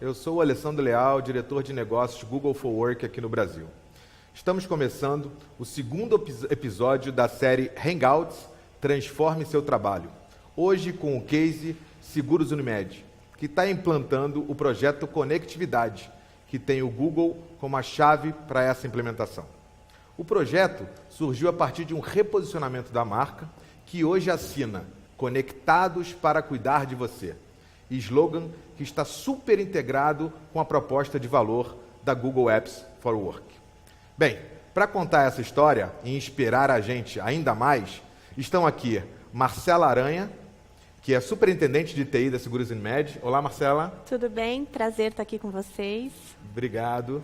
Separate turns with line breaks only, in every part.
eu sou o Alessandro Leal, diretor de negócios Google for Work aqui no Brasil. Estamos começando o segundo episódio da série Hangouts Transforme Seu Trabalho. Hoje com o case Seguros Unimed, que está implantando o projeto Conectividade, que tem o Google como a chave para essa implementação. O projeto surgiu a partir de um reposicionamento da marca, que hoje assina Conectados para Cuidar de Você, slogan que está super integrado com a proposta de valor da Google Apps for Work. Bem, para contar essa história e inspirar a gente ainda mais, estão aqui Marcela Aranha, que é superintendente de TI da Seguros Unimed. Olá, Marcela.
Tudo bem? Prazer estar aqui com vocês.
Obrigado.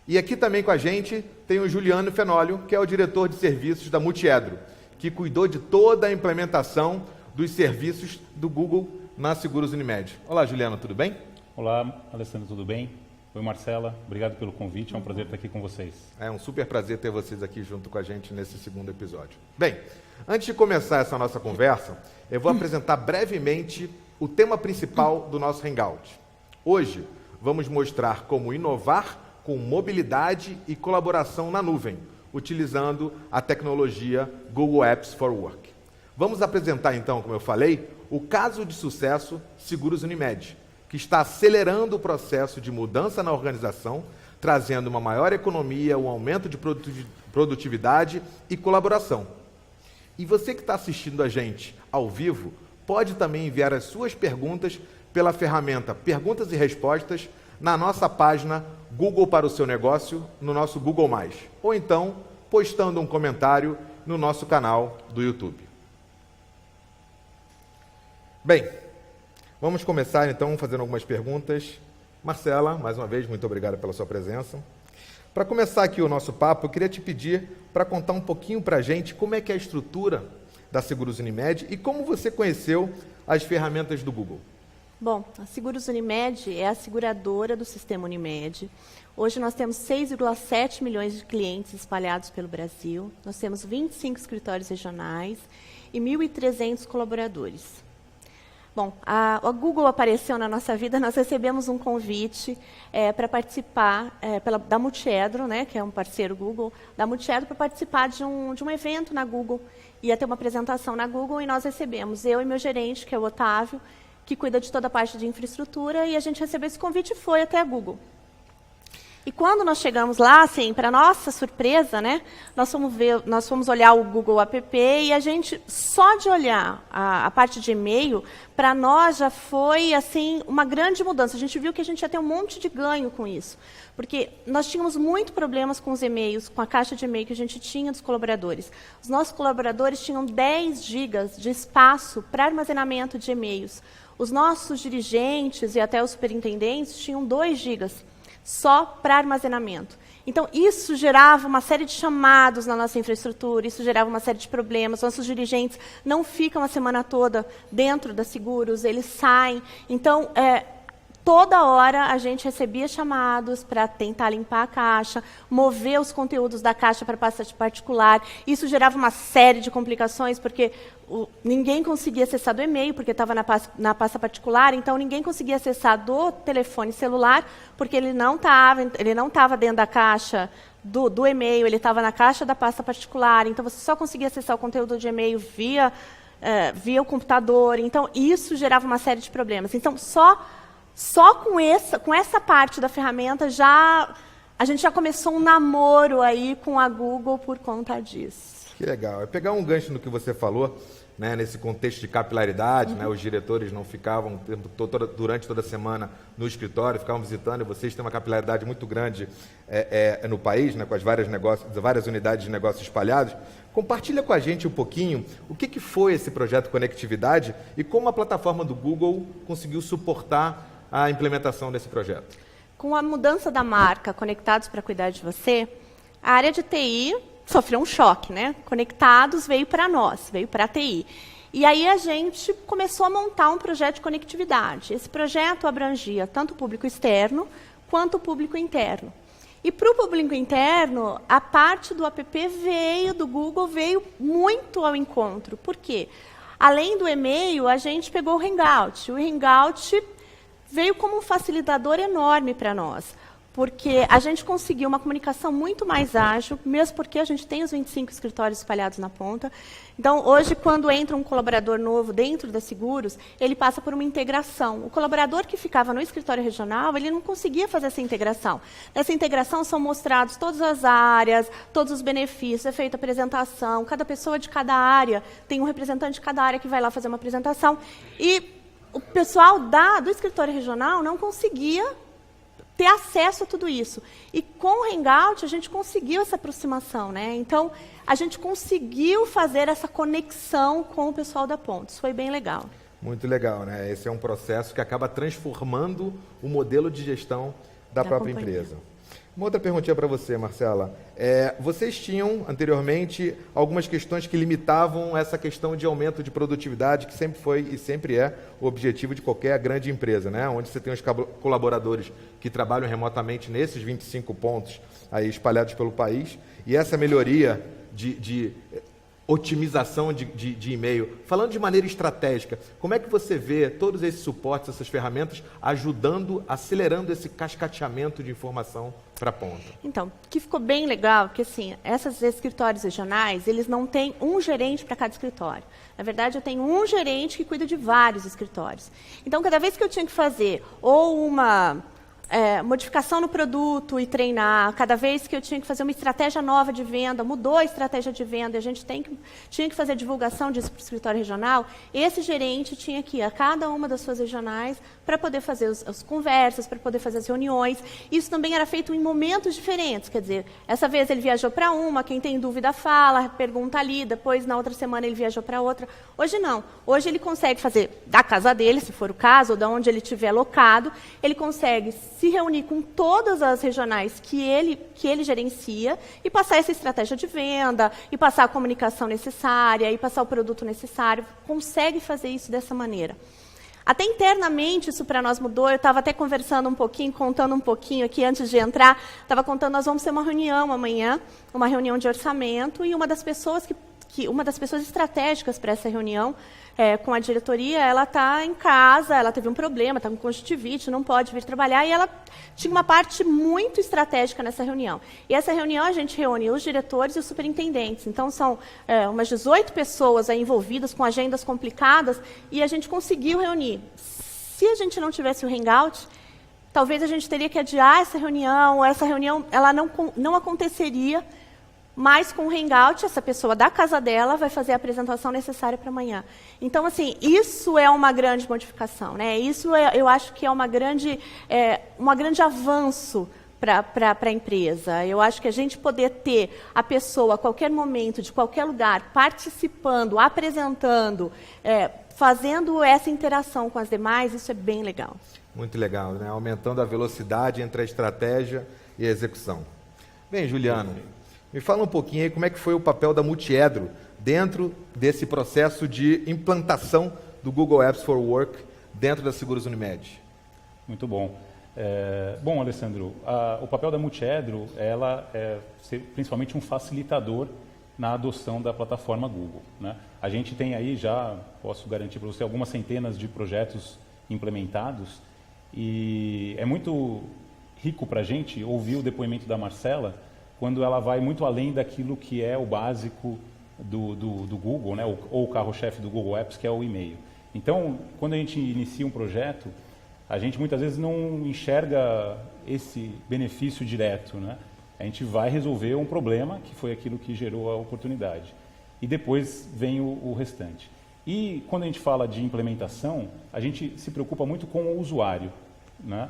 E aqui também com a gente tem o Juliano Fenólio, que é o diretor de serviços da Multiedro, que cuidou de toda a implementação dos serviços do Google na Seguros Unimed. Olá, Juliano, tudo bem?
Olá, Alessandro, tudo bem? Oi, Marcela, obrigado pelo convite, é um prazer estar aqui com vocês.
É um super prazer ter vocês aqui junto com a gente nesse segundo episódio. Bem, antes de começar essa nossa conversa, eu vou apresentar brevemente o tema principal do nosso Hangout. Hoje, vamos mostrar como inovar com mobilidade e colaboração na nuvem, utilizando a tecnologia Google Apps for Work. Vamos apresentar então, como eu falei, o caso de sucesso Seguros Unimed, que está acelerando o processo de mudança na organização, trazendo uma maior economia, um aumento de produtividade e colaboração. E você que está assistindo a gente ao vivo, pode também enviar as suas perguntas pela ferramenta Perguntas e Respostas na nossa página Google para o seu negócio, no nosso Google+, ou então postando um comentário no nosso canal do YouTube. Bem, vamos começar então fazendo algumas perguntas. Marcela, mais uma vez, muito obrigado pela sua presença. Para começar aqui o nosso papo, eu queria te pedir para contar um pouquinho para a gente como é que é a estrutura da Seguros Unimed e como você conheceu as ferramentas do Google.
Bom, a Seguros Unimed é a seguradora do sistema Unimed. Hoje nós temos 6,7 milhões de clientes espalhados pelo Brasil. Nós temos 25 escritórios regionais e 1.300 colaboradores. Bom, a Google apareceu na nossa vida, nós recebemos um convite para participar da Multiedro, né, que é um parceiro Google, da Multiedro, para participar de um evento na Google. Ia ter uma apresentação na Google e nós recebemos, eu e meu gerente, que é o Otávio, que cuida de toda a parte de infraestrutura, e a gente recebeu esse convite e foi até a Google. E quando nós chegamos lá, assim, para nossa surpresa, né, nós fomos olhar o Google App e a gente, só de olhar a parte de e-mail, para nós já foi assim, uma grande mudança. A gente viu que a gente ia ter um monte de ganho com isso. Porque nós tínhamos muito problemas com os e-mails, com a caixa de e-mail que a gente tinha dos colaboradores. Os nossos colaboradores tinham 10 gigas de espaço para armazenamento de e-mails. Os nossos dirigentes e até os superintendentes tinham 2 gigas. Só para armazenamento. Então, isso gerava uma série de chamados na nossa infraestrutura, isso gerava uma série de problemas. Nossos dirigentes não ficam a semana toda dentro da Seguros, eles saem. Então, toda hora a gente recebia chamados para tentar limpar a caixa, mover os conteúdos da caixa para a pasta particular. Isso gerava uma série de complicações, porque ninguém conseguia acessar do e-mail, porque estava na pasta particular, então ninguém conseguia acessar do telefone celular, porque ele não estava dentro da caixa do e-mail, ele estava na caixa da pasta particular, então você só conseguia acessar o conteúdo de e-mail via o computador. Então, isso gerava uma série de problemas. Então, só com essa parte da ferramenta, a gente já começou um namoro aí com a Google por conta disso.
Que legal. É pegar um gancho no que você falou, né, nesse contexto de capilaridade, né, os diretores não ficavam durante toda a semana no escritório, ficavam visitando, e vocês têm uma capilaridade muito grande no país, né, com as várias unidades de negócio espalhadas. Compartilha com a gente um pouquinho o que foi esse projeto Conectividade e como a plataforma do Google conseguiu suportar a implementação desse projeto.
Com a mudança da marca Conectados para Cuidar de Você, a área de TI sofreu um choque, né? Conectados veio para nós, veio para a TI. E aí a gente começou a montar um projeto de conectividade. Esse projeto abrangia tanto o público externo quanto o público interno. E para o público interno, a parte do app do Google veio muito ao encontro. Por quê? Além do e-mail, a gente pegou o Hangout. O Hangout veio como um facilitador enorme para nós, porque a gente conseguiu uma comunicação muito mais ágil, mesmo porque a gente tem os 25 escritórios espalhados na ponta. Então, hoje, quando entra um colaborador novo dentro da Seguros, ele passa por uma integração. O colaborador que ficava no escritório regional, ele não conseguia fazer essa integração. Nessa integração são mostrados todas as áreas, todos os benefícios, é feita a apresentação, cada pessoa de cada área, tem um representante de cada área que vai lá fazer uma apresentação. E o pessoal do escritório regional não conseguia ter acesso a tudo isso. E com o Hangout, a gente conseguiu essa aproximação, né? Então, a gente conseguiu fazer essa conexão com o pessoal da ponta. Isso foi bem legal.
Muito legal, né? Esse é um processo que acaba transformando o modelo de gestão da própria empresa. Uma outra perguntinha para você, Marcela. Vocês tinham, anteriormente, algumas questões que limitavam essa questão de aumento de produtividade, que sempre foi e sempre é o objetivo de qualquer grande empresa, né? Onde você tem os colaboradores que trabalham remotamente nesses 25 pontos aí espalhados pelo país. E essa melhoria de otimização de e-mail. Falando de maneira estratégica, como é que você vê todos esses suportes, essas ferramentas, ajudando, acelerando esse cascateamento de informação para a ponta?
Então, o que ficou bem legal, que assim, esses escritórios regionais, eles não têm um gerente para cada escritório. Na verdade, eu tenho um gerente que cuida de vários escritórios. Então, cada vez que eu tinha que fazer ou uma modificação no produto e treinar, cada vez que eu tinha que fazer uma estratégia nova de venda, mudou a estratégia de venda, e a gente tinha que fazer divulgação disso para o escritório regional, esse gerente tinha que ir a cada uma das suas regionais para poder fazer as conversas, para poder fazer as reuniões. Isso também era feito em momentos diferentes, quer dizer, essa vez ele viajou para uma, quem tem dúvida fala, pergunta ali, depois na outra semana ele viajou para outra. Hoje não. Hoje ele consegue fazer da casa dele, se for o caso, ou de onde ele estiver alocado, ele consegue se reunir com todas as regionais que ele gerencia e passar essa estratégia de venda, e passar a comunicação necessária, e passar o produto necessário. Consegue fazer isso dessa maneira. Até internamente isso para nós mudou. Eu estava até conversando um pouquinho, contando um pouquinho aqui antes de entrar. Estava contando, nós vamos ter uma reunião amanhã, uma reunião de orçamento, e uma das pessoas estratégicas para essa reunião com a diretoria, ela está em casa, ela teve um problema, está com conjuntivite, não pode vir trabalhar, e ela tinha uma parte muito estratégica nessa reunião. E essa reunião a gente reúne os diretores e os superintendentes. Então, são umas 18 pessoas aí envolvidas com agendas complicadas, e a gente conseguiu reunir. Se a gente não tivesse o Hangout, talvez a gente teria que adiar essa reunião ela não aconteceria. Mas com o Hangout, essa pessoa da casa dela vai fazer a apresentação necessária para amanhã. Então, assim, isso é uma grande modificação, né? Isso eu acho que é um grande avanço para a empresa. Eu acho que a gente poder ter a pessoa a qualquer momento, de qualquer lugar, participando, apresentando, fazendo essa interação com as demais, isso é bem legal.
Muito legal, né? Aumentando a velocidade entre a estratégia e a execução. Bem, Juliano, me fala um pouquinho aí como é que foi o papel da Multiedro dentro desse processo de implantação do Google Apps for Work dentro da Seguros Unimed.
Muito bom. Bom, Alessandro, o papel da Multiedro, ela é ser principalmente um facilitador na adoção da plataforma Google, né? A gente tem aí já, posso garantir para você, algumas centenas de projetos implementados, e é muito rico para a gente ouvir o depoimento da Marcela, quando ela vai muito além daquilo que é o básico do Google, né? ou o carro-chefe do Google Apps, que é o e-mail. Então, quando a gente inicia um projeto, a gente muitas vezes não enxerga esse benefício direto, né? A gente vai resolver um problema, que foi aquilo que gerou a oportunidade. E depois vem o restante. E quando a gente fala de implementação, a gente se preocupa muito com o usuário, né?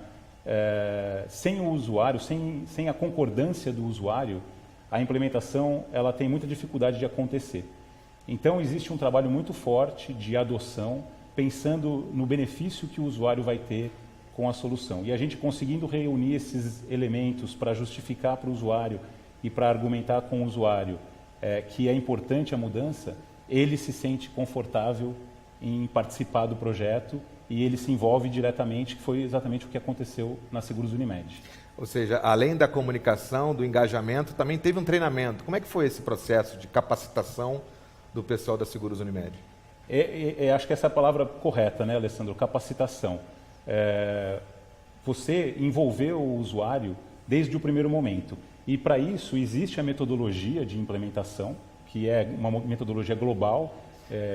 Sem o usuário, sem a concordância do usuário, a implementação ela tem muita dificuldade de acontecer. Então, existe um trabalho muito forte de adoção, pensando no benefício que o usuário vai ter com a solução. E a gente conseguindo reunir esses elementos para justificar para o usuário e para argumentar com o usuário que é importante a mudança, ele se sente confortável em participar do projeto e ele se envolve diretamente, que foi exatamente o que aconteceu na Seguros Unimed.
Ou seja, além da comunicação, do engajamento, também teve um treinamento. Como é que foi esse processo de capacitação do pessoal da Seguros Unimed?
Acho que essa é a palavra correta, né, Alessandro? Capacitação. você envolver o usuário desde o primeiro momento. E para isso existe a metodologia de implementação, que é uma metodologia global,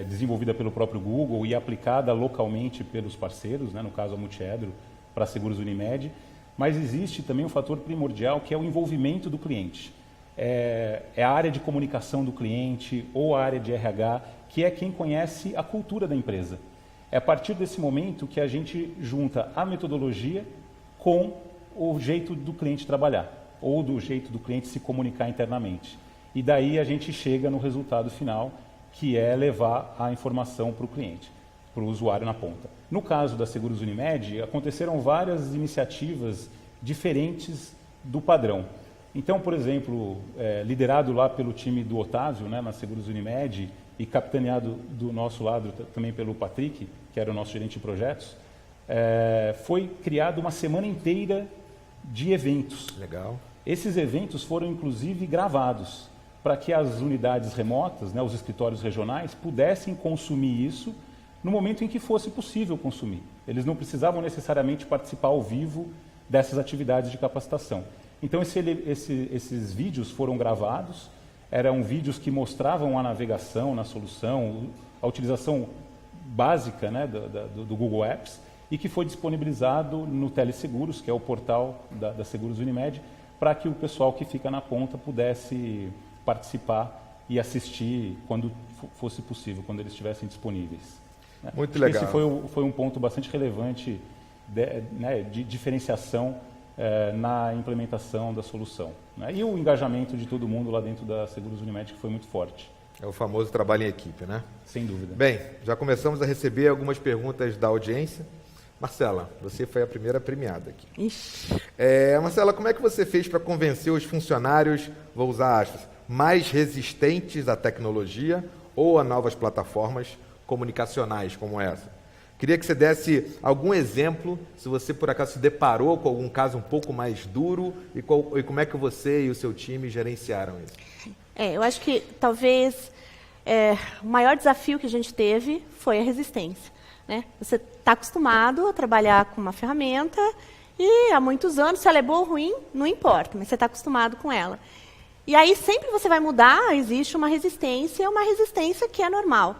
desenvolvida pelo próprio Google e aplicada localmente pelos parceiros, né, no caso a Multiedro, para Seguros Unimed. Mas existe também um fator primordial, que é o envolvimento do cliente. É a área de comunicação do cliente ou a área de RH, que é quem conhece a cultura da empresa. É a partir desse momento que a gente junta a metodologia com o jeito do cliente trabalhar, ou do jeito do cliente se comunicar internamente. E daí a gente chega no resultado final, que é levar a informação para o cliente, para o usuário na ponta. No caso da Seguros Unimed, aconteceram várias iniciativas diferentes do padrão. Então, por exemplo, liderado lá pelo time do Otávio, né, na Seguros Unimed, e capitaneado do nosso lado também pelo Patrick, que era o nosso gerente de projetos, foi criada uma semana inteira de eventos.
Legal.
Esses eventos foram, inclusive, gravados, para que as unidades remotas, né, os escritórios regionais, pudessem consumir isso no momento em que fosse possível consumir. Eles não precisavam necessariamente participar ao vivo dessas atividades de capacitação. Então, esses vídeos foram gravados, eram vídeos que mostravam a navegação na solução, a utilização básica, né, do Google Apps, e que foi disponibilizado no Teleseguros, que é o portal da Seguros Unimed, para que o pessoal que fica na ponta pudesse participar e assistir quando fosse possível, quando eles estivessem disponíveis.
Muito legal.
Esse foi um ponto bastante relevante de diferenciação na implementação da solução. Né? E o engajamento de todo mundo lá dentro da Seguros Unimed, que foi muito forte.
É o famoso trabalho em equipe, né?
Sem dúvida.
Bem, já começamos a receber algumas perguntas da audiência. Marcela, você foi a primeira premiada aqui.
Ixi.
Marcela, como é que você fez para convencer os funcionários, vou usar aspas, mais resistentes à tecnologia ou a novas plataformas comunicacionais como essa? Queria que você desse algum exemplo, se você por acaso se deparou com algum caso um pouco mais duro e como é que você e o seu time gerenciaram isso.
Eu acho que talvez o maior desafio que a gente teve foi a resistência. Né? Você está acostumado a trabalhar com uma ferramenta e há muitos anos, se ela é boa ou ruim, não importa, mas você está acostumado com ela. E aí sempre você vai mudar, existe uma resistência que é normal.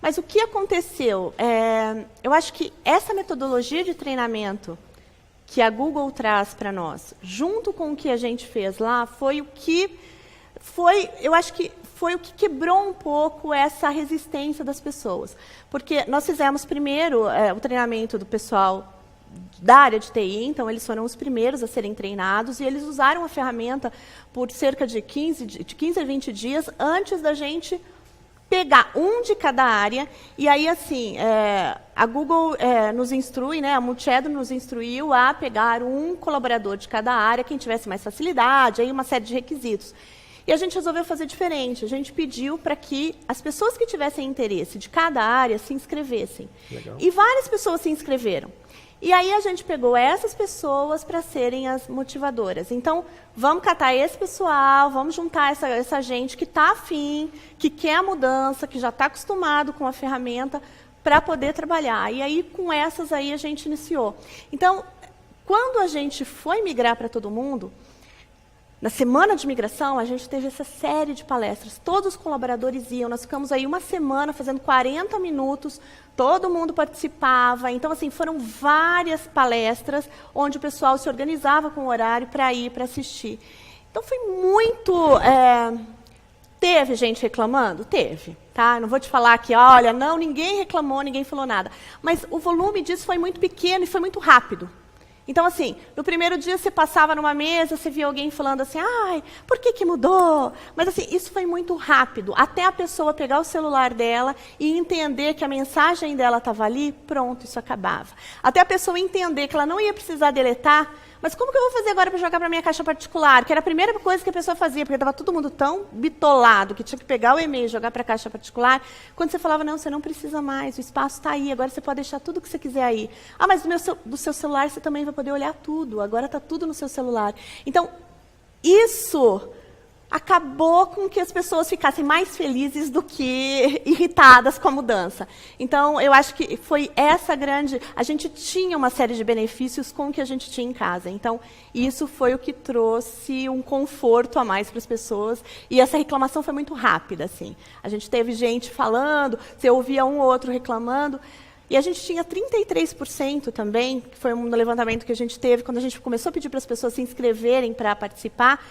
Mas o que aconteceu? Eu acho que essa metodologia de treinamento que a Google traz para nós, junto com o que a gente fez lá, foi o que quebrou um pouco essa resistência das pessoas. Porque nós fizemos primeiro o treinamento do pessoal da área de TI, então eles foram os primeiros a serem treinados, e eles usaram a ferramenta por cerca de 15 a 20 dias antes da gente pegar um de cada área. E aí, assim, a Google nos instrui, né, a Multiedro nos instruiu a pegar um colaborador de cada área, quem tivesse mais facilidade, aí uma série de requisitos. E a gente resolveu fazer diferente. A gente pediu para que as pessoas que tivessem interesse de cada área se inscrevessem. Legal. E várias pessoas se inscreveram. E aí a gente pegou essas pessoas para serem as motivadoras. Então, vamos catar esse pessoal, vamos juntar essa gente que está afim, que quer a mudança, que já está acostumado com a ferramenta, para poder trabalhar. E aí, com essas aí, a gente iniciou. Então, quando a gente foi migrar para todo mundo, na semana de migração, a gente teve essa série de palestras. Todos os colaboradores iam. Nós ficamos aí uma semana fazendo 40 minutos. Todo mundo participava. Então, assim, foram várias palestras onde o pessoal se organizava com o horário para ir, para assistir. Então, foi muito... Teve gente reclamando? Teve. Tá? Não vou te falar que, olha, não, ninguém reclamou, ninguém falou nada. Mas o volume disso foi muito pequeno e foi muito rápido. Então, assim, no primeiro dia você passava numa mesa, você via alguém falando assim, ai, por que mudou? Mas, assim, isso foi muito rápido. Até a pessoa pegar o celular dela e entender que a mensagem dela estava ali, pronto, isso acabava. Até a pessoa entender que ela não ia precisar deletar, mas como que eu vou fazer agora para jogar para a minha caixa particular? Que era a primeira coisa que a pessoa fazia, porque estava todo mundo tão bitolado que tinha que pegar o e-mail e jogar para a caixa particular. Quando você falava, não, você não precisa mais, o espaço está aí, agora você pode deixar tudo o que você quiser aí. Ah, mas do seu celular você também vai poder olhar tudo, agora está tudo no seu celular. Então, isso acabou com que as pessoas ficassem mais felizes do que irritadas com a mudança. Então, eu acho que foi essa grande... A gente tinha uma série de benefícios com o que a gente tinha em casa. Então, isso foi o que trouxe um conforto a mais para as pessoas. E essa reclamação foi muito rápida, assim. A gente teve gente falando, você ouvia um ou outro reclamando. E a gente tinha 33% também, que foi um levantamento que a gente teve, quando a gente começou a pedir para as pessoas se inscreverem para participar,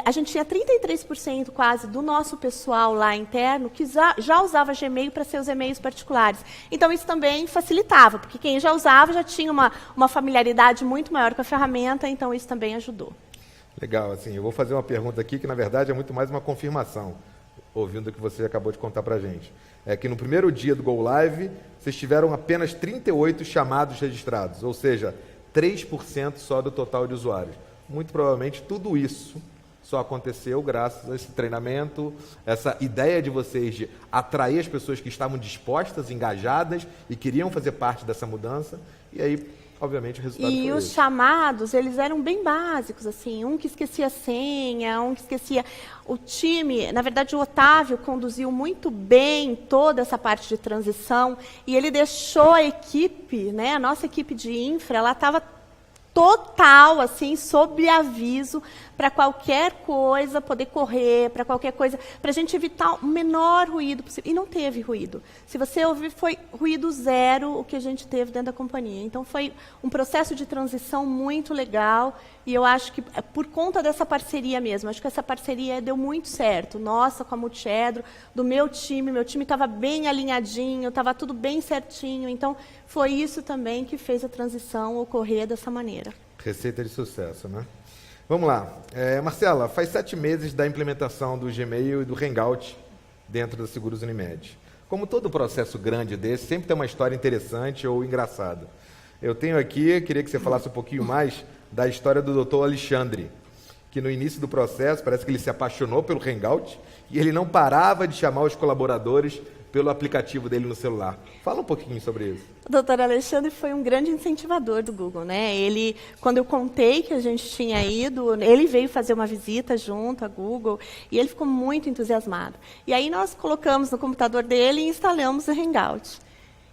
a gente tinha 33% quase do nosso pessoal lá interno que já usava Gmail para seus e-mails particulares. Então, isso também facilitava, porque quem já usava já tinha uma familiaridade muito maior com a ferramenta, então isso também ajudou.
Legal, assim, eu vou fazer uma pergunta aqui que, na verdade, é muito mais uma confirmação, ouvindo o que você acabou de contar para a gente. É que no primeiro dia do Go Live, vocês tiveram apenas 38 chamados registrados, ou seja, 3% só do total de usuários. Muito provavelmente tudo isso só aconteceu graças a esse treinamento, essa ideia de vocês de atrair as pessoas que estavam dispostas, engajadas e queriam fazer parte dessa mudança, e aí, obviamente, o resultado foi
E os chamados, eles eram bem básicos, assim, um que esquecia a senha, um que esquecia... O time, na verdade, o Otávio conduziu muito bem toda essa parte de transição, e ele deixou a equipe, né, a nossa equipe de infra, ela estava total, assim, sob aviso, para qualquer coisa poder correr, para qualquer coisa, para a gente evitar o menor ruído possível. E não teve ruído. Se você ouvir, foi ruído zero o que a gente teve dentro da companhia. Então, foi um processo de transição muito legal, e eu acho que, por conta dessa parceria mesmo, acho que essa parceria deu muito certo. Nossa, com a Multiedro, do meu time estava bem alinhadinho, estava tudo bem certinho. Então, foi isso também que fez a transição ocorrer dessa maneira.
Receita de sucesso, né? Vamos lá. Marcela, faz 7 meses da implementação do Gmail e do Hangout dentro da Seguros Unimed. Como todo processo grande desse, sempre tem uma história interessante ou engraçada. Eu tenho aqui, queria que você falasse um pouquinho mais da história do Dr. Alexandre, que no início do processo, parece que ele se apaixonou pelo Hangout e ele não parava de chamar os colaboradores pelo aplicativo dele no celular. Fala um pouquinho sobre isso.
O doutor Alexandre foi um grande incentivador do Google, né? Ele, quando eu contei que a gente tinha ido, ele veio fazer uma visita junto à Google e ele ficou muito entusiasmado. E aí nós colocamos no computador dele e instalamos o Hangout.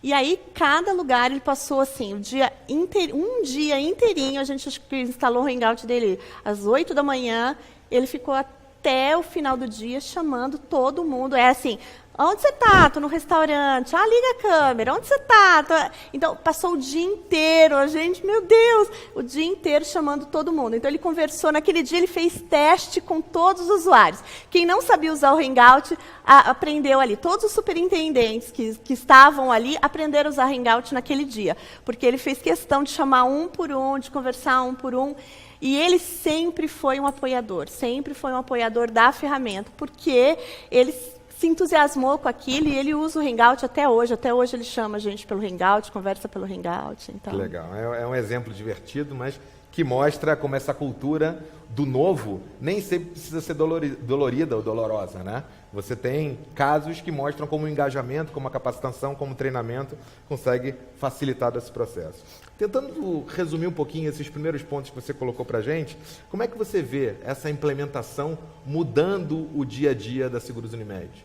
E aí, cada lugar ele passou assim, um dia inteirinho, a gente instalou o Hangout dele às 8 da manhã, ele ficou até o final do dia chamando todo mundo. É assim, onde você está? Estou no restaurante. Ah, liga a câmera. Onde você está? Então, passou o dia inteiro, a gente, meu Deus, o dia inteiro chamando todo mundo. Então, ele conversou, naquele dia ele fez teste com todos os usuários. Quem não sabia usar o Hangout, aprendeu ali. Todos os superintendentes que estavam ali aprenderam a usar Hangout naquele dia, porque ele fez questão de chamar um por um, de conversar um por um. E ele sempre foi um apoiador da ferramenta, porque ele se entusiasmou com aquilo e ele usa o Hangout até hoje. Até hoje ele chama a gente pelo Hangout, conversa pelo Hangout. Então.
Que legal. É um exemplo divertido, mas que mostra como essa cultura do novo nem sempre precisa ser dolorida ou dolorosa, né? Você tem casos que mostram como o engajamento, como a capacitação, como o treinamento consegue facilitar esse processo. Tentando resumir um pouquinho esses primeiros pontos que você colocou para a gente, como é que você vê essa implementação mudando o dia a dia da Seguros Unimed?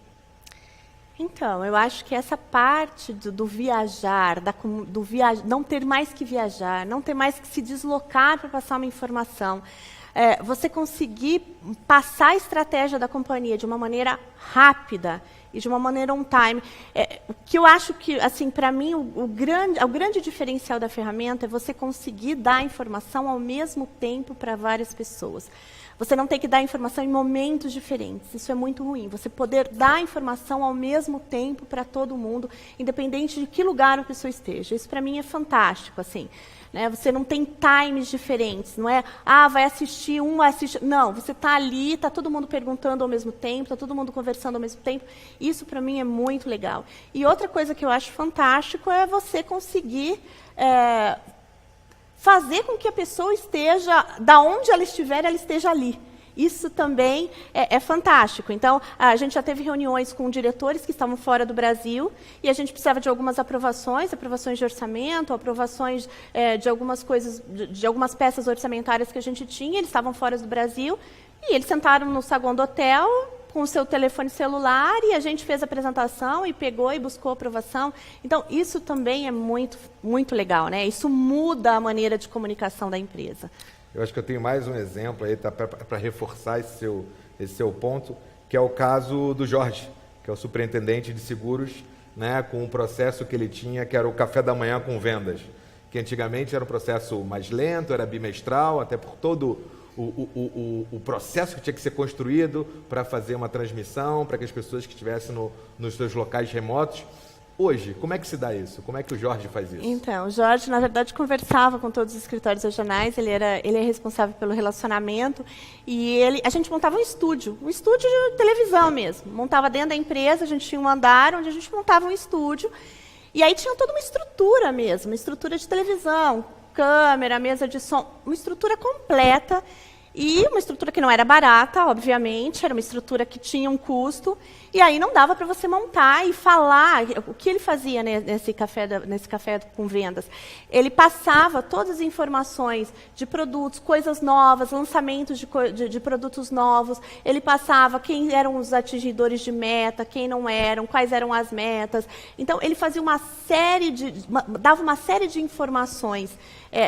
Então, eu acho que essa parte do viajar, não ter mais que viajar, não ter mais que se deslocar para passar uma informação, você conseguir passar a estratégia da companhia de uma maneira rápida e de uma maneira on time. O que eu acho que, assim, para mim, o grande diferencial da ferramenta é você conseguir dar informação ao mesmo tempo para várias pessoas. Você não tem que dar informação em momentos diferentes. Isso é muito ruim. Você poder dar informação ao mesmo tempo para todo mundo, independente de que lugar a pessoa esteja. Isso, para mim, é fantástico, assim. Né? Você não tem times diferentes. Não é, vai assistir um, vai assistir... Não, você está ali, está todo mundo perguntando ao mesmo tempo, está todo mundo conversando ao mesmo tempo. Isso, para mim, é muito legal. E outra coisa que eu acho fantástico é você conseguir... fazer com que a pessoa esteja, da onde ela esteja ali. Isso também é fantástico. Então, a gente já teve reuniões com diretores que estavam fora do Brasil e a gente precisava de algumas aprovações de orçamento, aprovações de algumas coisas, de algumas peças orçamentárias que a gente tinha, eles estavam fora do Brasil, E eles sentaram no saguão do hotel com o seu telefone celular e a gente fez a apresentação e pegou e buscou aprovação. Então, isso também é muito, muito legal, né? Isso muda a maneira de comunicação da empresa.
Eu acho que eu tenho mais um exemplo aí para reforçar esse seu ponto, que é o caso do Jorge, que é o superintendente de seguros, né, com um processo que ele tinha, que era o café da manhã com vendas, que antigamente era um processo mais lento, era bimestral, até por todo o processo que tinha que ser construído para fazer uma transmissão, para que as pessoas que estivessem nos seus locais remotos. Hoje, como é que se dá isso? Como é que o Jorge faz isso?
Então, o Jorge, na verdade, conversava com todos os escritórios regionais, ele é responsável pelo relacionamento, e a gente montava um estúdio de televisão mesmo. Montava dentro da empresa, a gente tinha um andar onde a gente montava um estúdio, e aí tinha toda uma estrutura mesmo, uma estrutura de televisão, câmera, mesa de som, uma estrutura completa, e uma estrutura que não era barata, obviamente, era uma estrutura que tinha um custo, e aí não dava para você montar e falar. O que ele fazia nesse café com vendas? Ele passava todas as informações de produtos, coisas novas, lançamentos de produtos novos, ele passava quem eram os atingidores de meta, quem não eram, quais eram as metas. Então, ele fazia dava uma série de informações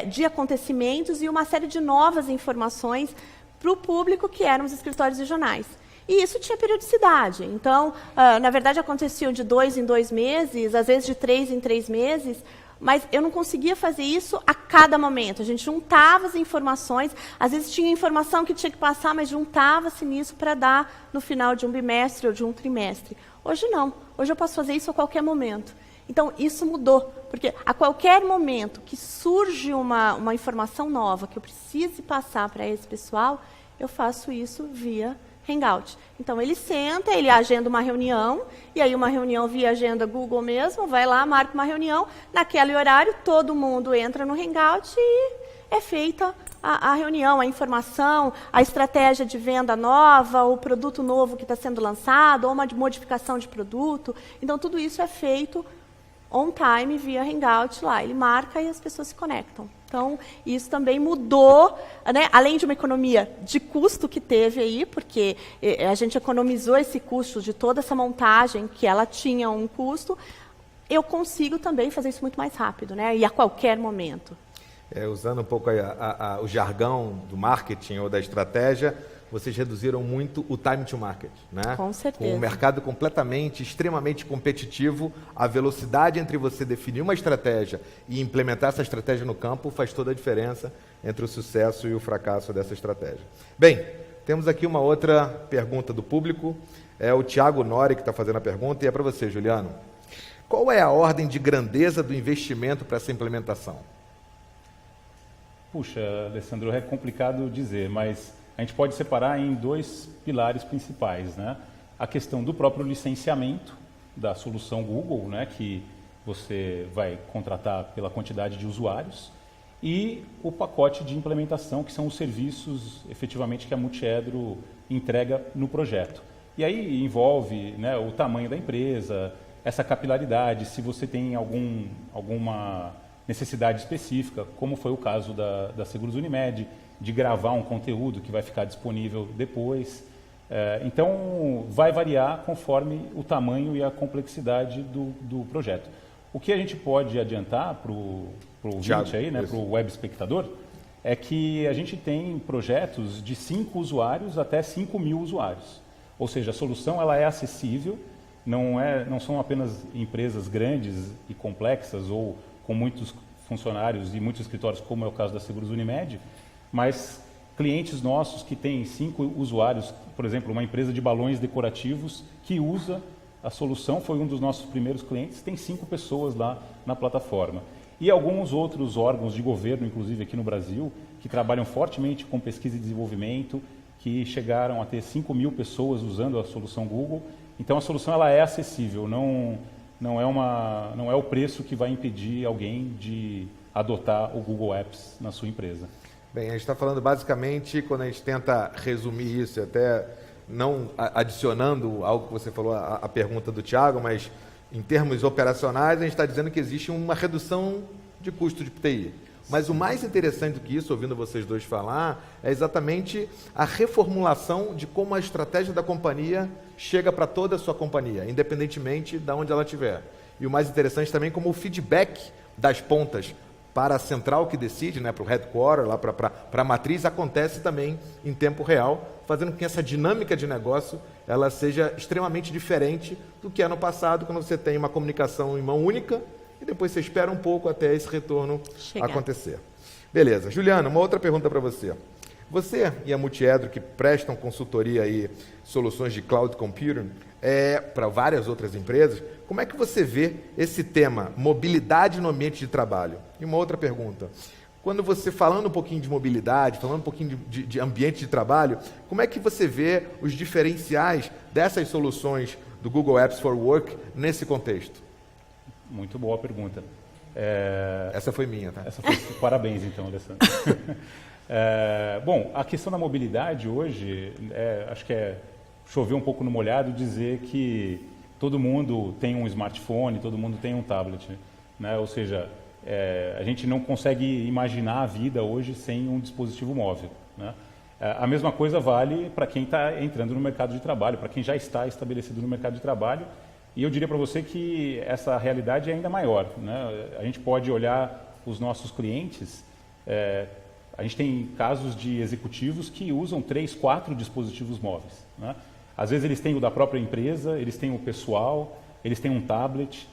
de acontecimentos e uma série de novas informações para o público que eram os escritórios regionais. E isso tinha periodicidade. Então, na verdade, aconteciam de 2 em 2 meses, às vezes de 3 em 3 meses, mas eu não conseguia fazer isso a cada momento. A gente juntava as informações, às vezes tinha informação que tinha que passar, mas juntava-se nisso para dar no final de um bimestre ou de um trimestre. Hoje não. Hoje eu posso fazer isso a qualquer momento. Então, isso mudou, porque a qualquer momento que surge uma informação nova que eu precise passar para esse pessoal, eu faço isso via Hangout. Então, ele senta, ele agenda uma reunião, e aí uma reunião via agenda Google mesmo, vai lá, marca uma reunião, naquele horário todo mundo entra no Hangout e é feita a reunião, a informação, a estratégia de venda nova, o produto novo que está sendo lançado, ou uma modificação de produto. Então, tudo isso é feito on time, via Hangout lá. Ele marca e as pessoas se conectam. Então, isso também mudou, né? Além de uma economia de custo que teve aí, porque a gente economizou esse custo de toda essa montagem, que ela tinha um custo, eu consigo também fazer isso muito mais rápido, né? E a qualquer momento.
Usando um pouco o jargão do marketing ou da estratégia, vocês reduziram muito o time to market, né?
Com certeza.
Com o mercado extremamente competitivo, a velocidade entre você definir uma estratégia e implementar essa estratégia no campo faz toda a diferença entre o sucesso e o fracasso dessa estratégia. Bem, temos aqui uma outra pergunta do público. É o Thiago Nori que está fazendo a pergunta, e é para você, Juliano. Qual é a ordem de grandeza do investimento para essa implementação?
Puxa, Alessandro, é complicado dizer, mas a gente pode separar em 2 pilares principais, né? A questão do próprio licenciamento da solução Google, né, que você vai contratar pela quantidade de usuários, e o pacote de implementação, que são os serviços, efetivamente, que a Multiedro entrega no projeto. E aí envolve, né, o tamanho da empresa, essa capilaridade, se você tem alguma necessidade específica, como foi o caso da Seguros Unimed, de gravar um conteúdo que vai ficar disponível depois. Então, vai variar conforme o tamanho e a complexidade do projeto. O que a gente pode adiantar para o ouvinte aí, né, para o web espectador, é que a gente tem projetos de 5 usuários até 5.000 usuários. Ou seja, a solução ela é acessível, não são apenas empresas grandes e complexas ou com muitos funcionários e muitos escritórios, como é o caso da Seguros Unimed, mas clientes nossos que têm 5 usuários, por exemplo, uma empresa de balões decorativos que usa a solução, foi um dos nossos primeiros clientes, tem 5 pessoas lá na plataforma. E alguns outros órgãos de governo, inclusive aqui no Brasil, que trabalham fortemente com pesquisa e desenvolvimento, que chegaram a ter 5.000 pessoas usando a solução Google. Então a solução ela é acessível, não é o preço que vai impedir alguém de adotar o Google Apps na sua empresa.
Bem, a gente está falando basicamente, quando a gente tenta resumir isso, até não adicionando algo que você falou, a pergunta do Thiago, mas em termos operacionais, a gente está dizendo que existe uma redução de custo de TI. Mas o mais interessante do que isso, ouvindo vocês dois falar, é exatamente a reformulação de como a estratégia da companhia chega para toda a sua companhia, independentemente de onde ela estiver. E o mais interessante também como o feedback das pontas para a central que decide, né, para o headquarter, lá para a matriz, acontece também em tempo real, fazendo com que essa dinâmica de negócio ela seja extremamente diferente do que é no passado, quando você tem uma comunicação em mão única e depois você espera um pouco até esse retorno acontecer. Beleza. Juliana, uma outra pergunta para você. Você e a Multiedro, que prestam consultoria e soluções de cloud computing para várias outras empresas, como é que você vê esse tema, mobilidade no ambiente de trabalho? E uma outra pergunta. Quando você, falando um pouquinho de mobilidade, falando um pouquinho de ambiente de trabalho, como é que você vê os diferenciais dessas soluções do Google Apps for Work nesse contexto?
Muito boa pergunta.
Essa foi minha, tá?
Essa foi... Parabéns, então, Alessandro. Bom, a questão da mobilidade hoje, acho que chover um pouco no molhado dizer que todo mundo tem um smartphone, todo mundo tem um tablet, né? Ou seja, a gente não consegue imaginar a vida hoje sem um dispositivo móvel, né? A mesma coisa vale para quem está entrando no mercado de trabalho, para quem já está estabelecido no mercado de trabalho. E eu diria para você que essa realidade é ainda maior, né? A gente pode olhar os nossos clientes, a gente tem casos de executivos que usam 3, 4 dispositivos móveis, né? Às vezes eles têm o da própria empresa, eles têm o pessoal, eles têm um tablet.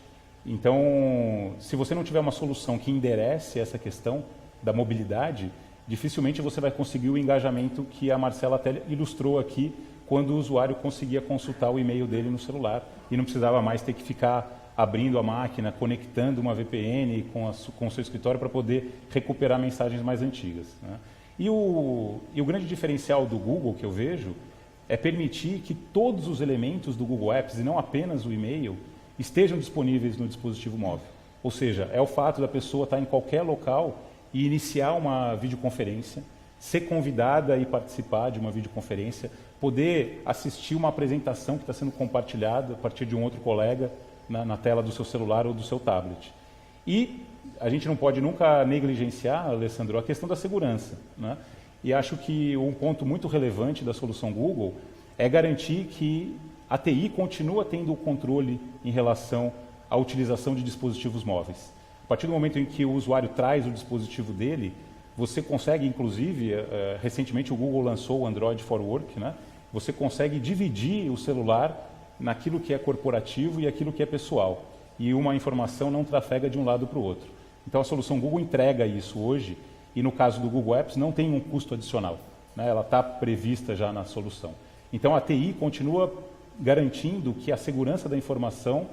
Então, se você não tiver uma solução que enderece essa questão da mobilidade, dificilmente você vai conseguir o engajamento que a Marcela até ilustrou aqui, quando o usuário conseguia consultar o e-mail dele no celular e não precisava mais ter que ficar abrindo a máquina, conectando uma VPN com o seu escritório para poder recuperar mensagens mais antigas, né? E o grande diferencial do Google que eu vejo é permitir que todos os elementos do Google Apps, e não apenas o e-mail, estejam disponíveis no dispositivo móvel. Ou seja, é o fato da pessoa estar em qualquer local e iniciar uma videoconferência, ser convidada e participar de uma videoconferência, poder assistir uma apresentação que está sendo compartilhada a partir de um outro colega na tela do seu celular ou do seu tablet. E a gente não pode nunca negligenciar, Alessandro, a questão da segurança, né? E acho que um ponto muito relevante da solução Google é garantir que a TI continua tendo o controle em relação à utilização de dispositivos móveis. A partir do momento em que o usuário traz o dispositivo dele, você consegue, inclusive, recentemente o Google lançou o Android for Work, né? Você consegue dividir o celular naquilo que é corporativo e aquilo que é pessoal. E uma informação não trafega de um lado para o outro. Então a solução Google entrega isso hoje, e no caso do Google Apps não tem um custo adicional, né? Ela está prevista já na solução. Então a TI continua garantindo que a segurança da informação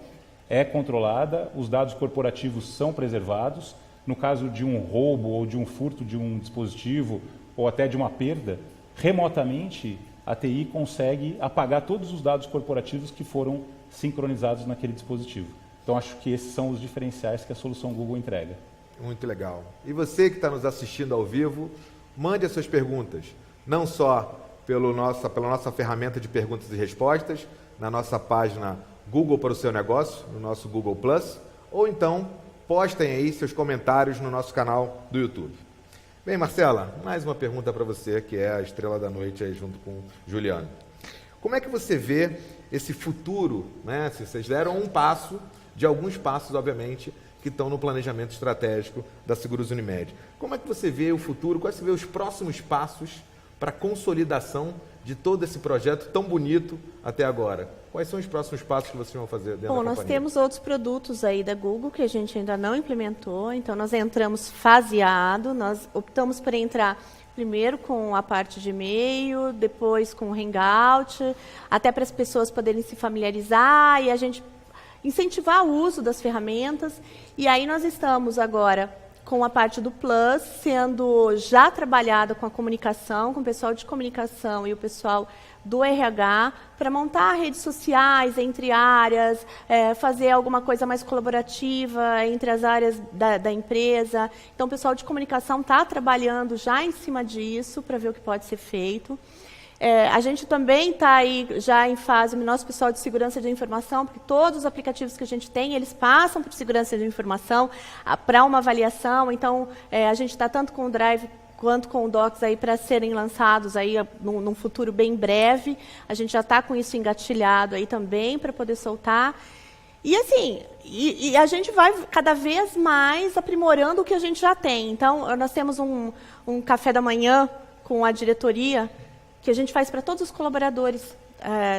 é controlada, os dados corporativos são preservados. No caso de um roubo ou de um furto de um dispositivo ou até de uma perda, remotamente a TI consegue apagar todos os dados corporativos que foram sincronizados naquele dispositivo. Então acho que esses são os diferenciais que a solução Google entrega.
Muito legal. E você que está nos assistindo ao vivo, mande as suas perguntas, não só pela nossa ferramenta de perguntas e respostas, na nossa página Google para o seu negócio, no nosso Google+, ou então postem aí seus comentários no nosso canal do YouTube. Bem, Marcela, mais uma pergunta para você, que é a estrela da noite aí junto com o Juliano. Como é que você vê esse futuro, né? Se vocês deram um passo, de alguns passos, obviamente, que estão no planejamento estratégico da Seguros Unimed. Como é que você vê o futuro, quais você vê os próximos passos para a consolidação de todo esse projeto tão bonito até agora? Quais são os próximos passos que vocês vão fazer dentro da companhia?
Nós temos outros produtos aí da Google que a gente ainda não implementou, então nós entramos faseado, nós optamos por entrar primeiro com a parte de e-mail, depois com o Hangout, até para as pessoas poderem se familiarizar e a gente incentivar o uso das ferramentas. E aí nós estamos agora com a parte do Plus, sendo já trabalhada com a comunicação, com o pessoal de comunicação e o pessoal do RH, para montar redes sociais entre áreas, fazer alguma coisa mais colaborativa entre as áreas da empresa. Então, o pessoal de comunicação está trabalhando já em cima disso, para ver o que pode ser feito. A gente também está aí já em fase, o nosso pessoal de segurança de informação, porque todos os aplicativos que a gente tem, eles passam por segurança de informação para uma avaliação. Então, a gente está tanto com o Drive quanto com o Docs aí para serem lançados aí num futuro bem breve. A gente já está com isso engatilhado aí também para poder soltar. E assim, a gente vai cada vez mais aprimorando o que a gente já tem. Então, nós temos um café da manhã com a diretoria que a gente faz para todos os colaboradores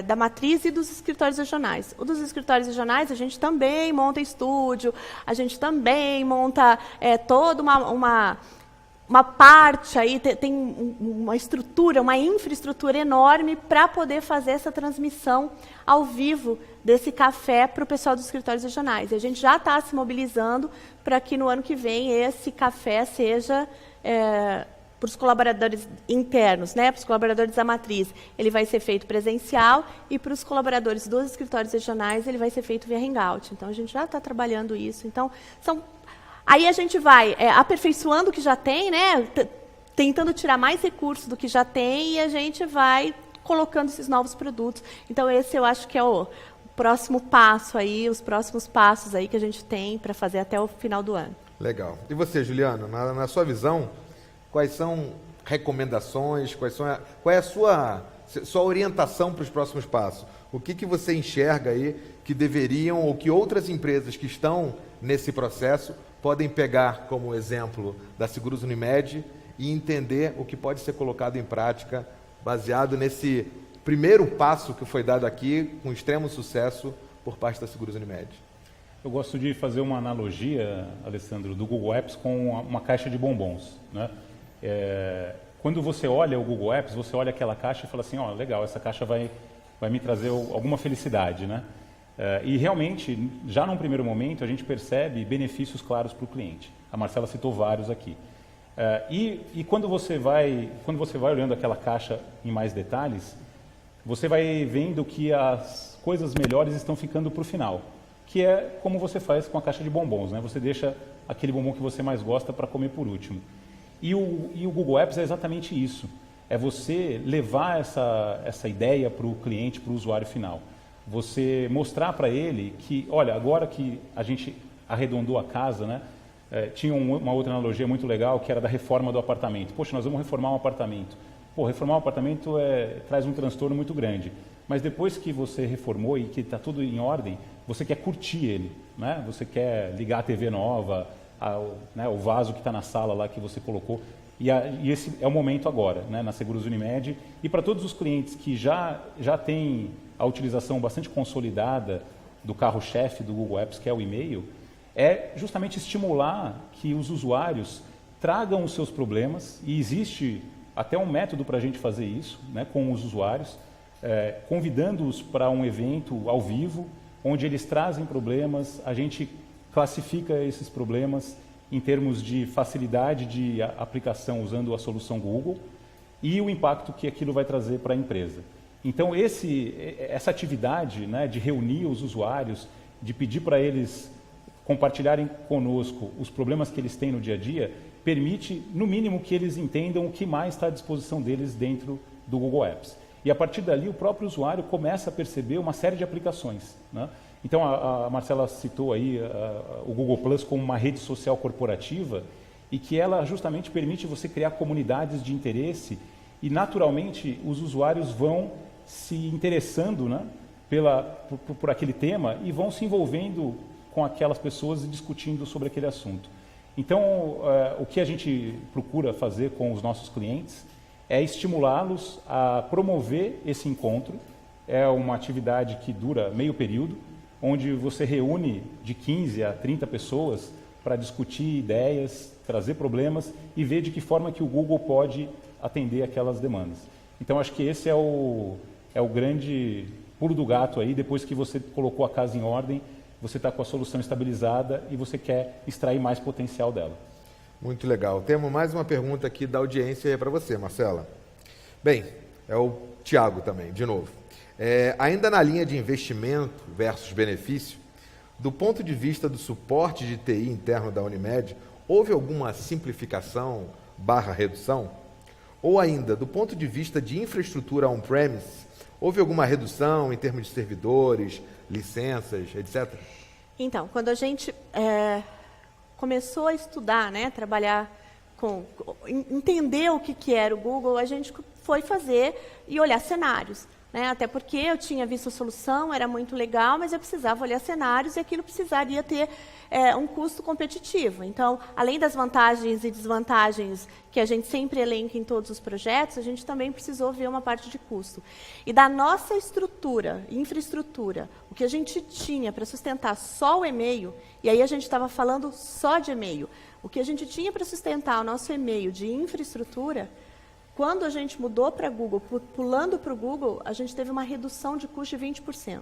da matriz e dos escritórios regionais. O dos escritórios regionais, a gente também monta estúdio, a gente também monta toda uma parte aí, tem uma estrutura, uma infraestrutura enorme para poder fazer essa transmissão ao vivo desse café para o pessoal dos escritórios regionais. E a gente já está se mobilizando para que no ano que vem esse café seja para os colaboradores internos, né, para os colaboradores da matriz, ele vai ser feito presencial, e para os colaboradores dos escritórios regionais ele vai ser feito via Hangout. Então a gente já está trabalhando isso. Então aí a gente vai aperfeiçoando o que já tem, né, tentando tirar mais recursos do que já tem, e a gente vai colocando esses novos produtos. Então esse eu acho que é o próximo passo aí, os próximos passos aí que a gente tem para fazer até o final do ano.
Legal. E você, Juliano, na sua visão, quais são recomendações, qual é a sua orientação para os próximos passos? O que você enxerga aí que deveriam, ou que outras empresas que estão nesse processo podem pegar como exemplo da Seguros Unimed e entender o que pode ser colocado em prática baseado nesse primeiro passo que foi dado aqui com extremo sucesso por parte da Seguros Unimed?
Eu gosto de fazer uma analogia, Alessandro, do Google Apps com uma caixa de bombons, né? Quando você olha o Google Apps, você olha aquela caixa e fala assim, legal, essa caixa vai me trazer alguma felicidade, né? E realmente, já num primeiro momento, a gente percebe benefícios claros para o cliente. A Marcela citou vários aqui. E quando você vai olhando aquela caixa em mais detalhes, você vai vendo que as coisas melhores estão ficando para o final, que é como você faz com a caixa de bombons, né? Você deixa aquele bombom que você mais gosta para comer por último. E o Google Apps é exatamente isso. É você levar essa ideia para o cliente, para o usuário final. Você mostrar para ele que, olha, agora que a gente arredondou a casa, né? Tinha uma outra analogia muito legal, que era da reforma do apartamento. Poxa, nós vamos reformar um apartamento. Pô, reformar um apartamento traz um transtorno muito grande. Mas depois que você reformou e que está tudo em ordem, você quer curtir ele, né? Você quer ligar a TV nova, o vaso que está na sala lá que você colocou. E esse é o momento agora, né, na Seguros Unimed. E para todos os clientes que já têm a utilização bastante consolidada do carro-chefe do Google Apps, que é o e-mail, é justamente estimular que os usuários tragam os seus problemas, e existe até um método para a gente fazer isso, né, com os usuários, convidando-os para um evento ao vivo, onde eles trazem problemas, a gente classifica esses problemas em termos de facilidade de aplicação usando a solução Google e o impacto que aquilo vai trazer para a empresa. Então, essa atividade, né, de reunir os usuários, de pedir para eles compartilharem conosco os problemas que eles têm no dia a dia, permite, no mínimo, que eles entendam o que mais está à disposição deles dentro do Google Apps. E, a partir dali, o próprio usuário começa a perceber uma série de aplicações, né? Então, a Marcela citou aí o Google Plus como uma rede social corporativa, e que ela justamente permite você criar comunidades de interesse, e, naturalmente, os usuários vão se interessando, né, por aquele tema, e vão se envolvendo com aquelas pessoas e discutindo sobre aquele assunto. Então, o que a gente procura fazer com os nossos clientes é estimulá-los a promover esse encontro. É uma atividade que dura meio período, onde você reúne de 15 a 30 pessoas para discutir ideias, trazer problemas e ver de que forma que o Google pode atender aquelas demandas. Então, acho que esse é o grande pulo do gato aí. Depois que você colocou a casa em ordem, você está com a solução estabilizada e você quer extrair mais potencial dela.
Muito legal. Temos mais uma pergunta aqui da audiência para você, Marcela. Bem, é o Tiago também, de novo. Ainda na linha de investimento versus benefício, do ponto de vista do suporte de TI interno da Unimed, houve alguma simplificação / redução? Ou ainda, do ponto de vista de infraestrutura on-premise, houve alguma redução em termos de servidores, licenças, etc.?
Então, quando a gente começou a estudar, né, trabalhar entender o que era o Google, a gente foi fazer e olhar cenários. Né? Até porque eu tinha visto a solução, era muito legal, mas eu precisava olhar cenários e aquilo precisaria ter um custo competitivo. Então, além das vantagens e desvantagens que a gente sempre elenca em todos os projetos, a gente também precisou ver uma parte de custo. E da nossa infraestrutura, o que a gente tinha para sustentar só o e-mail, e aí a gente estava falando só de e-mail, o que a gente tinha para sustentar o nosso e-mail de infraestrutura, quando a gente mudou para Google, pulando para o Google, a gente teve uma redução de custo de 20%.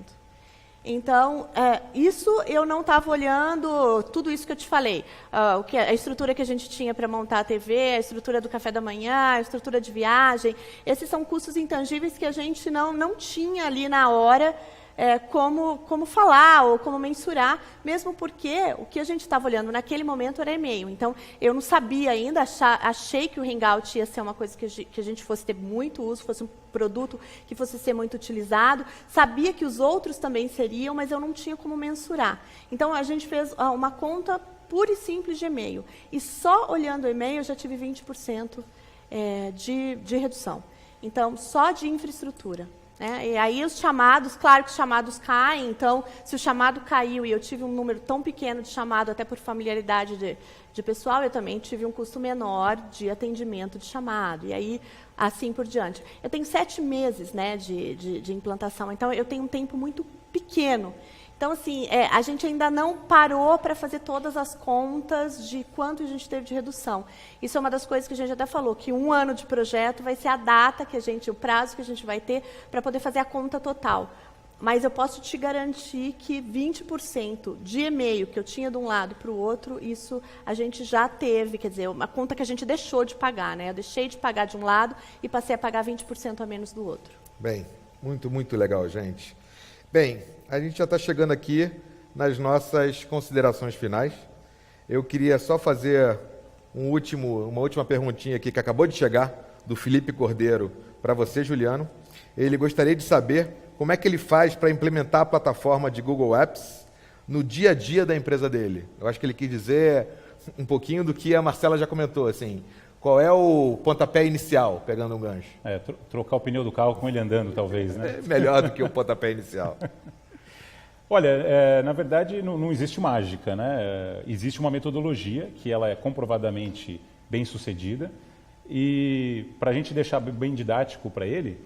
Então, isso eu não estava olhando tudo isso que eu te falei. A estrutura que a gente tinha para montar a TV, a estrutura do café da manhã, a estrutura de viagem. Esses são custos intangíveis que a gente não tinha ali na hora como falar ou como mensurar, mesmo porque o que a gente estava olhando naquele momento era e-mail. Então, eu não sabia ainda, achei que o Hangout ia ser uma coisa que a gente fosse ter muito uso, fosse um produto que fosse ser muito utilizado. Sabia que os outros também seriam, mas eu não tinha como mensurar. Então, a gente fez uma conta pura e simples de e-mail. E só olhando o e-mail, eu já tive 20% de redução. Então, só de infraestrutura. E aí os chamados, claro que os chamados caem, então se o chamado caiu e eu tive um número tão pequeno de chamado, até por familiaridade de pessoal, eu também tive um custo menor de atendimento de chamado, e aí assim por diante. Eu tenho 7 meses de implantação, então eu tenho um tempo muito pequeno. Então, assim, a gente ainda não parou para fazer todas as contas de quanto a gente teve de redução. Isso é uma das coisas que a gente até falou, que 1 ano de projeto vai ser a data o prazo que a gente vai ter para poder fazer a conta total. Mas eu posso te garantir que 20% de e-mail que eu tinha de um lado para o outro, isso a gente já teve, quer dizer, uma conta que a gente deixou de pagar, né? Eu deixei de pagar de um lado e passei a pagar 20% a menos do outro.
Bem, muito, muito legal, gente. Bem, a gente já está chegando aqui nas nossas considerações finais. Eu queria só fazer uma última perguntinha aqui que acabou de chegar, do Felipe Cordeiro, para você, Juliano. Ele gostaria de saber como é que ele faz para implementar a plataforma de Google Apps no dia a dia da empresa dele. Eu acho que ele quis dizer um pouquinho do que a Marcela já comentou, assim, qual é o pontapé inicial, pegando um gancho?
Trocar o pneu do carro com ele andando, talvez, né?
Melhor do que o pontapé inicial.
Olha, na verdade, não existe mágica, né? Existe uma metodologia que ela é comprovadamente bem sucedida e, para a gente deixar bem didático para ele,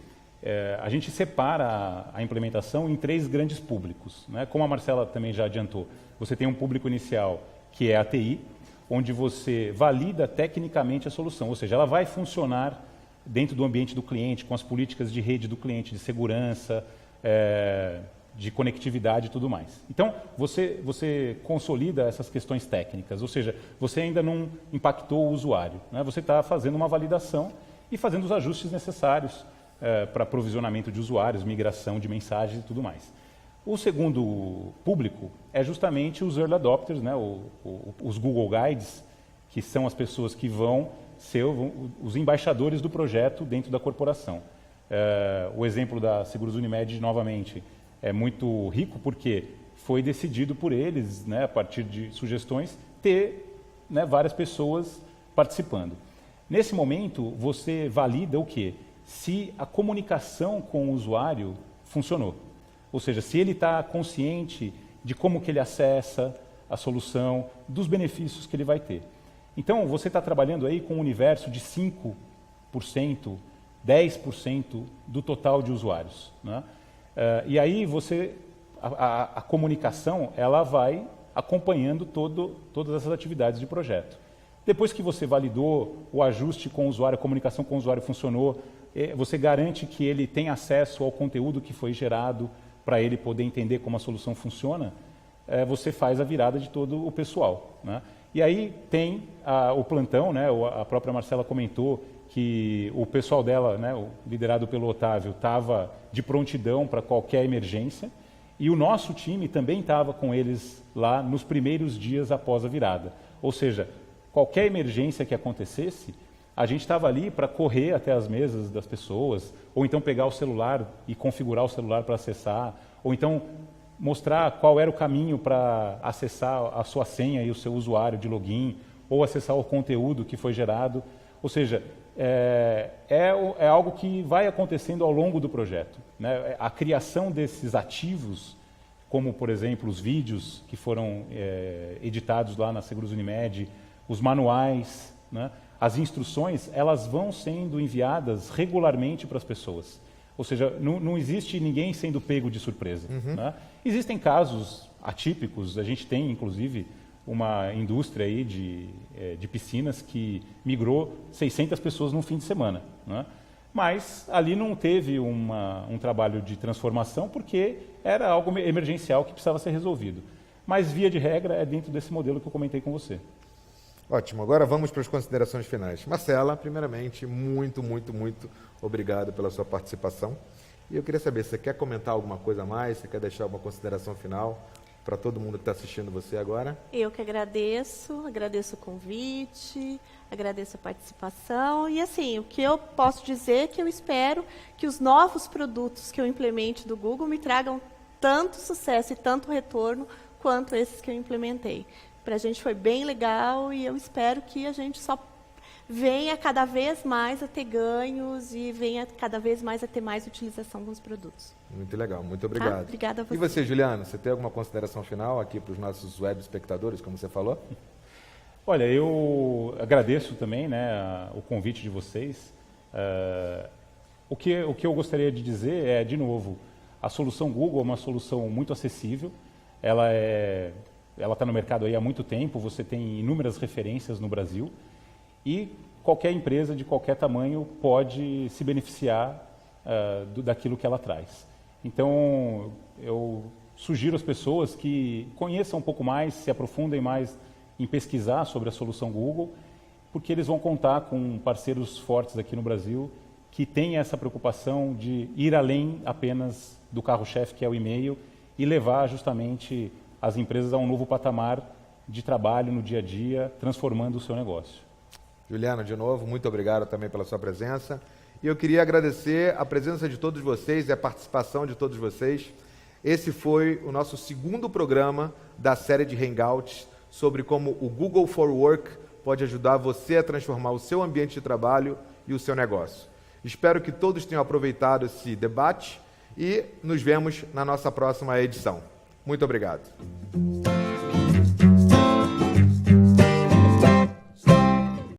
a gente separa a implementação em 3 grandes públicos, né? Como a Marcela também já adiantou, você tem um público inicial que é a TI, onde você valida tecnicamente a solução, ou seja, ela vai funcionar dentro do ambiente do cliente, com as políticas de rede do cliente, de segurança, de conectividade e tudo mais. Então, você consolida essas questões técnicas, ou seja, você ainda não impactou o usuário, né? Você está fazendo uma validação e fazendo os ajustes necessários para provisionamento de usuários, migração de mensagens e tudo mais. O segundo público é justamente os early adopters, né? Os Google Guides, que são as pessoas que vão ser os embaixadores do projeto dentro da corporação. O exemplo da Seguros Unimed, novamente, é muito rico porque foi decidido por eles, né, a partir de sugestões, ter, né, várias pessoas participando. Nesse momento, você valida o quê? Se a comunicação com o usuário funcionou. Ou seja, se ele está consciente de como que ele acessa a solução, dos benefícios que ele vai ter. Então, você está trabalhando aí com um universo de 5%, 10% do total de usuários, né? E aí a comunicação ela vai acompanhando todas essas atividades de projeto. Depois que você validou o ajuste com o usuário, a comunicação com o usuário funcionou, você garante que ele tem acesso ao conteúdo que foi gerado para ele poder entender como a solução funciona, você faz a virada de todo o pessoal, né? E aí tem o plantão, né? A própria Marcela comentou que o pessoal dela, né, liderado pelo Otávio, estava de prontidão para qualquer emergência, e o nosso time também estava com eles lá nos primeiros dias após a virada. Ou seja, qualquer emergência que acontecesse, A gente estava ali para correr até as mesas das pessoas, ou então pegar o celular e configurar o celular para acessar, ou então mostrar qual era o caminho para acessar a sua senha e o seu usuário de login, ou acessar o conteúdo que foi gerado. Ou seja, é algo que vai acontecendo ao longo do projeto, né? A criação desses ativos, como, por exemplo, os vídeos que foram editados lá na Seguros Unimed, os manuais, né? As instruções, elas vão sendo enviadas regularmente para as pessoas. Ou seja, não existe ninguém sendo pego de surpresa. Né? Existem casos atípicos, a gente tem, inclusive, uma indústria aí de piscinas que migrou 600 pessoas num fim de semana. Né? Mas ali não teve um trabalho de transformação porque era algo emergencial que precisava ser resolvido. Mas, via de regra, é dentro desse modelo que eu comentei com você.
Ótimo, agora vamos para as considerações finais. Marcela, primeiramente, muito obrigado pela sua participação. E eu queria saber, você quer comentar alguma coisa a mais? Você quer deixar alguma consideração final para todo mundo que está assistindo você agora?
Eu que agradeço o convite, agradeço a participação. E assim, o que eu posso dizer é que eu espero que os novos produtos que eu implemente do Google me tragam tanto sucesso e tanto retorno quanto esses que eu implementei. Para a gente foi bem legal e eu espero que a gente só venha cada vez mais a ter ganhos e venha cada vez mais a ter mais utilização dos produtos.
Muito legal, muito obrigado.
Obrigada a você.
E você, Juliano, você tem alguma consideração final aqui para os nossos web espectadores, como você falou?
Olha, eu agradeço também, né, o convite de vocês. O que eu gostaria de dizer é, de novo, a solução Google é uma solução muito acessível. Ela está no mercado aí há muito tempo, você tem inúmeras referências no Brasil e qualquer empresa de qualquer tamanho pode se beneficiar daquilo que ela traz. Então, eu sugiro às pessoas que conheçam um pouco mais, se aprofundem mais em pesquisar sobre a solução Google, porque eles vão contar com parceiros fortes aqui no Brasil que têm essa preocupação de ir além apenas do carro-chefe, que é o e-mail, e levar justamente as empresas a um novo patamar de trabalho no dia a dia, transformando o seu negócio.
Juliano, de novo, muito obrigado também pela sua presença. E eu queria agradecer a presença de todos vocês e a participação de todos vocês. Esse foi o nosso segundo programa da série de Hangouts sobre como o Google for Work pode ajudar você a transformar o seu ambiente de trabalho e o seu negócio. Espero que todos tenham aproveitado esse debate e nos vemos na nossa próxima edição. Muito obrigado.